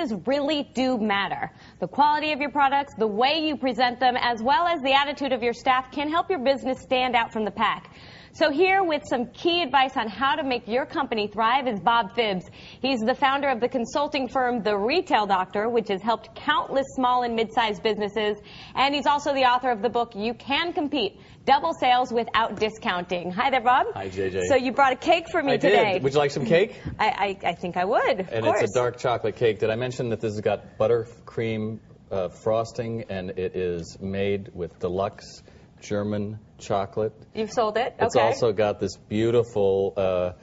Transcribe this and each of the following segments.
prices really do matter. The quality of your products, the way you present them, as well as the attitude of your staff can help your business stand out from the pack. So here with some key advice on how to make your company thrive is Bob Phibbs. He's the founder of the consulting firm The Retail Doctor, which has helped countless small and mid-sized businesses. And he's also the author of the book, You Can Compete, Double Sales Without Discounting. Hi there, Bob. Hi, JJ. So you brought a cake for me today. I did. Would you like some cake? I think I would, of and course. It's a dark chocolate cake. Did I mention that this has got buttercream frosting, and it is made with deluxe German chocolate. You've sold it? Okay. It's also got this beautiful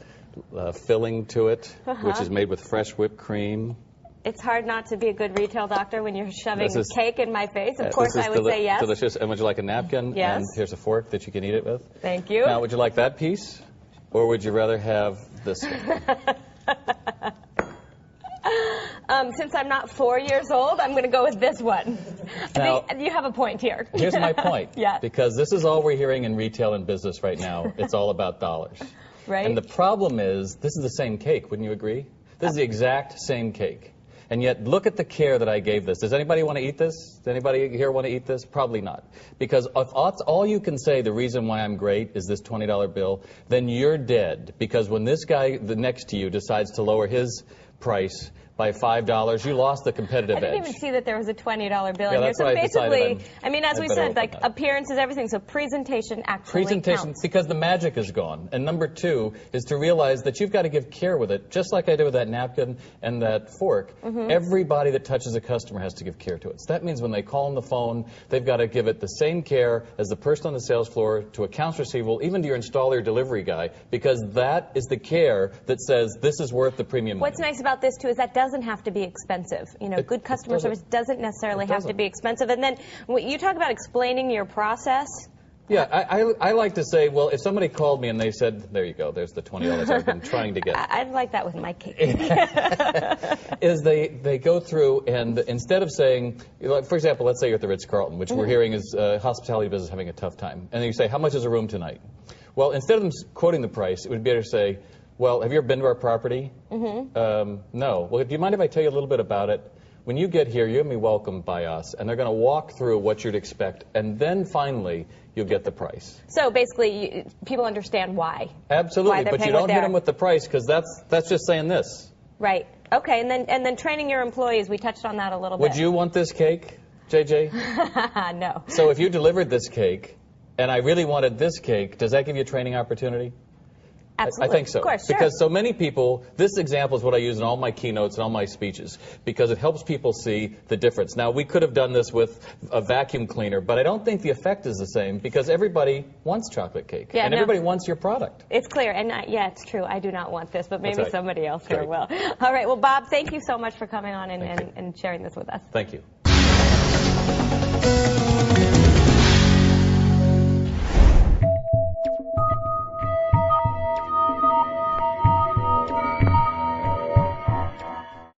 filling to it, which is made with fresh whipped cream. It's hard not to be a good retail doctor when you're shoving cake in my face. Of course, I would say yes. Delicious. And would you like a napkin? Yes. And here's a fork that you can eat it with. Thank you. Now, would you like that piece, or would you rather have this one? Since I'm not 4 years old, I'm going to go with this one. Now, I think you have a point here. Here's my point. Yeah. Because this is all we're hearing in retail and business right now. It's all about dollars. Right. And the problem is, this is the same cake. Wouldn't you agree? This is the exact same cake. And yet, look at the care that I gave this. Does anybody want to eat this? Does anybody here want to eat this? Probably not. Because if all you can say, the reason why I'm great is this $20 bill, then you're dead. Because when this guy next to you decides to lower his price by $5, you lost the competitive edge. I didn't even see that there was a $20 bill in here. That's So what basically, I mean, as we said, like, appearance is everything. So presentation actually counts. Because the magic is gone. And number two is to realize that you've got to give care with it, just like I did with that napkin and that fork. Everybody that touches a customer has to give care to it. So that means when they call on the phone, they've got to give it the same care as the person on the sales floor, to accounts receivable, even to your installer delivery guy, because that is the care that says this is worth the premium money. What's nice about this, too, is that doesn't have to be expensive. You know, good customer service doesn't necessarily have to be expensive. And then when you talk about explaining your process. Yeah, I like to say, well, if somebody called me and they said, there you go, there's the $20 I've been trying to get. I'd like that with my cake. Is they go through and instead of saying, like, for example, let's say you're at the Ritz-Carlton, which we're hearing is hospitality business having a tough time. And then you say, how much is a room tonight? Well, instead of them quoting the price, it would be better to say, well, have you ever been to our property? No. Well, do you mind if I tell you a little bit about it? When you get here, you're going to be welcomed by us, and they're going to walk through what you'd expect, and then finally, you'll get the price. So basically, people understand why. Absolutely, but you don't hit them with the price, because that's just saying this. Right. Okay, and then training your employees, we touched on that a little bit. Would you want this cake, JJ? No. So if you delivered this cake, and I really wanted this cake, does that give you a training opportunity? Absolutely. I think so. Of course, sure. Because so many people, this example is what I use in all my keynotes and all my speeches, because it helps people see the difference. Now, we could have done this with a vacuum cleaner, but I don't think the effect is the same, because everybody wants chocolate cake. Yeah, and everybody wants your product. It's clear. And yeah, it's true. I do not want this, but maybe somebody else here will. All right. Well, Bob, thank you so much for coming on and sharing this with us. Thank you.